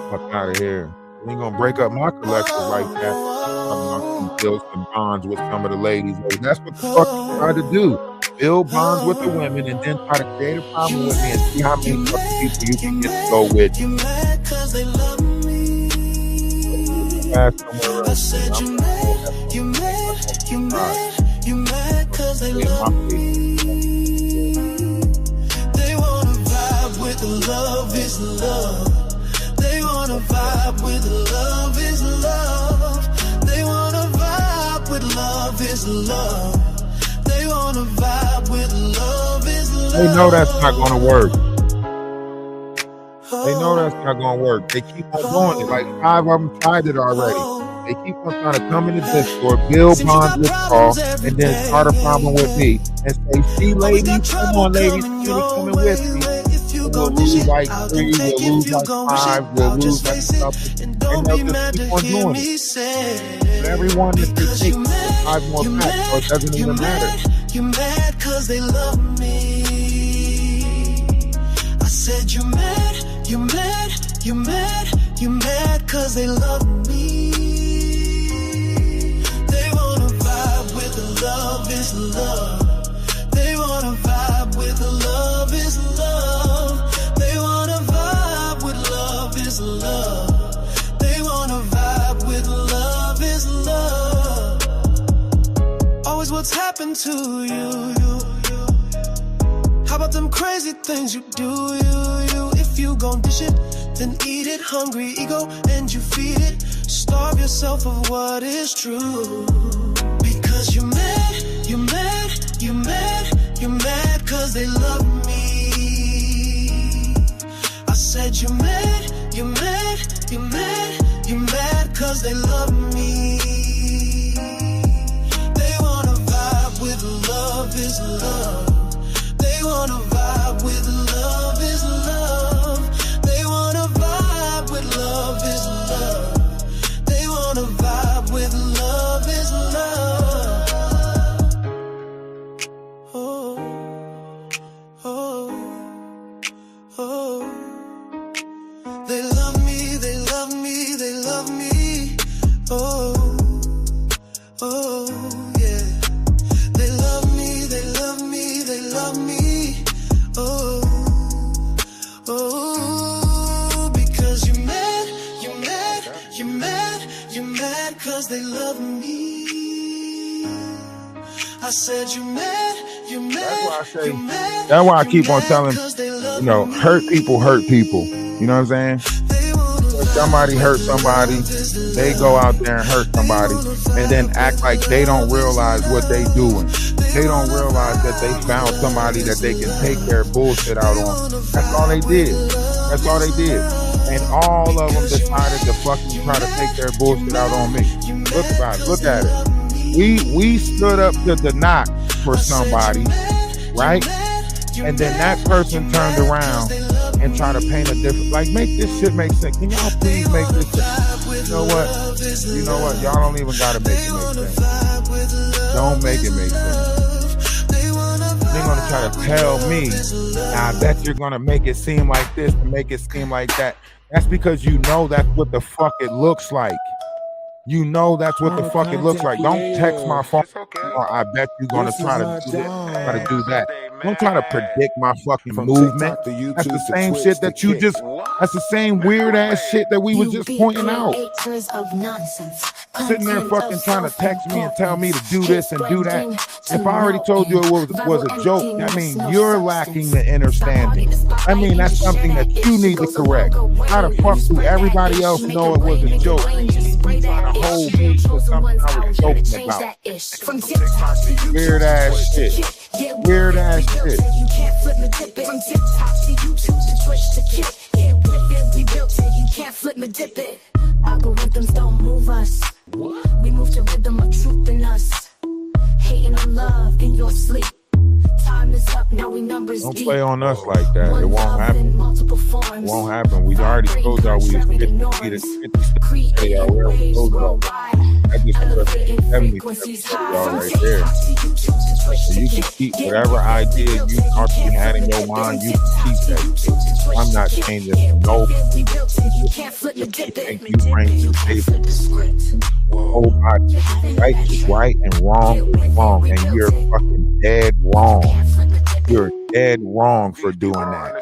Fuck out of here. You ain't gonna break up my collective like that. I'm gonna build some bonds with some of the ladies. That's what the fuck you try to do. Build bonds with the women and then try to create a problem with me and see how many fucking people you can get to go with. You mad cause they love me. I said you mad cause they love me. They wanna vibe with the love is love. They wanna vibe with love is love. They wanna vibe with love is love. They wanna vibe with love is love. They know that's not gonna work. They know that's not gonna work. They keep on doing it. Like 5 of them tried it already. They keep on trying to come in the Discord, build bonds with Carl, and then start a problem with me. And say, see ladies, come on ladies, you're coming with me. We'll lose like 3, we'll lose like 5, we'll lose like something. And they'll just keep on doing it. But everyone that they take is 5 more packs, so it doesn't even matter. You mad cause they love me. I said you mad, you mad, you mad, you mad cause they love me. They wanna vibe with the love is love. They wanna vibe with the love is love. They wanna vibe with love is love. They wanna vibe with love is love. Always what's happened to you. How about them crazy things you do, you? If you gon' dish it, then eat it. Hungry ego, and you feed it. Starve yourself of what is true. Because you're mad, you're mad, you're mad, you're mad, cause they love me. I said you're mad, you're mad, you're mad, you're mad, cause they love me. They wanna vibe with love is love. They wanna vibe with love is love. They wanna vibe with love is love. They wanna vibe with love is love. Oh, oh, oh. They love me, they love me, they love me. Oh, oh, yeah. They love me, they love me, they love me. Oh, oh, because you're mad, you're mad, you're mad, you're mad, cause they love me. I said you're mad, you're mad, you're mad. That's why I keep on telling, you know, hurt people hurt people. You know what I'm saying? When somebody hurt somebody, they go out there and hurt somebody and then act like they don't realize what they doing. They don't realize that they found somebody that they can take their bullshit out on. That's all they did. That's all they did. And all of them decided to fucking try to take their bullshit out on me. Look about it. Look at it. We stood up to the knock for somebody, right? And then that person turned around and tried to paint a different, like, make this shit make sense. Can y'all please make this shit? You know what? You know what? Y'all don't even gotta make it make sense. Don't make it make sense. They're gonna try to tell me, I bet you're gonna make it seem like this and make it seem like that. That's because you know that's what the fuck it looks like. You know that's what the fuck it looks like. Don't text my phone. Or I bet you're gonna try to do this, try to do that. Don't try to predict my fucking movement. That's the same shit that you just. That's the same weird ass shit that we was just pointing out. Sitting there fucking trying to text me and tell me to do this and do that. If I already told you it was a joke, I mean you're lacking the understanding. I mean that's something that you need to correct. How the fuck do everybody else know it was a joke? Trying to hold me to something I was joking about. Weird ass shit. Weird ass shit. Algorithms don't move us. We move to rhythm of truth in us. Hating on love in your sleep. Time is up, now we numbers Don't deep. play on us like that. It won't happen. It won't happen. We already told y'all we was 50 y'all I just put 70 y'all right there. So you can keep whatever idea you thought you had in your mind, you can keep that. I'm not changing no. You think you bring to the table. Whole body. Right is right and wrong is wrong. And you're fucking dead wrong. You're dead wrong for doing that.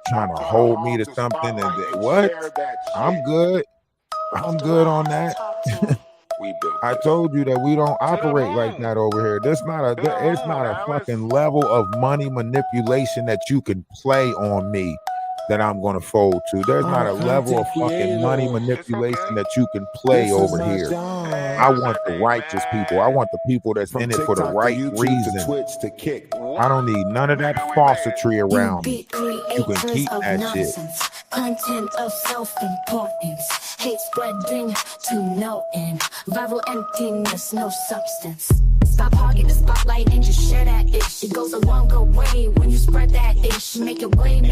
Trying to hold me to something and what? I'm good. I'm good on that. I told you that we don't operate like that over here. It's not a fucking level of money manipulation that you can play on me that I'm going to fold to. There's not a level of fucking money manipulation that you can play over here. I want the righteous people. I want the people that's in it for the right reason. I don't need none of that falsity around me. You can keep that shit. Content of self-importance, hate spreading to no end, viral emptiness, no substance. Stop hogging the spotlight and just share that ish. It goes a longer way when you spread that ish. Make it rain,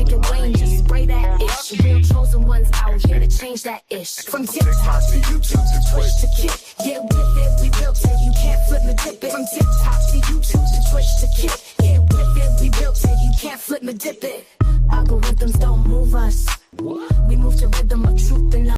just spray that ish. Real chosen ones out here to change that ish. From TikTok to YouTube to Twitch to Kick, yeah, we built it, you can't flip me dip it. From TikTok to YouTube to Twitch to Kick, yeah, we built it, you can't flip me dip it. Algorithms don't move us. We move to rhythm of truth and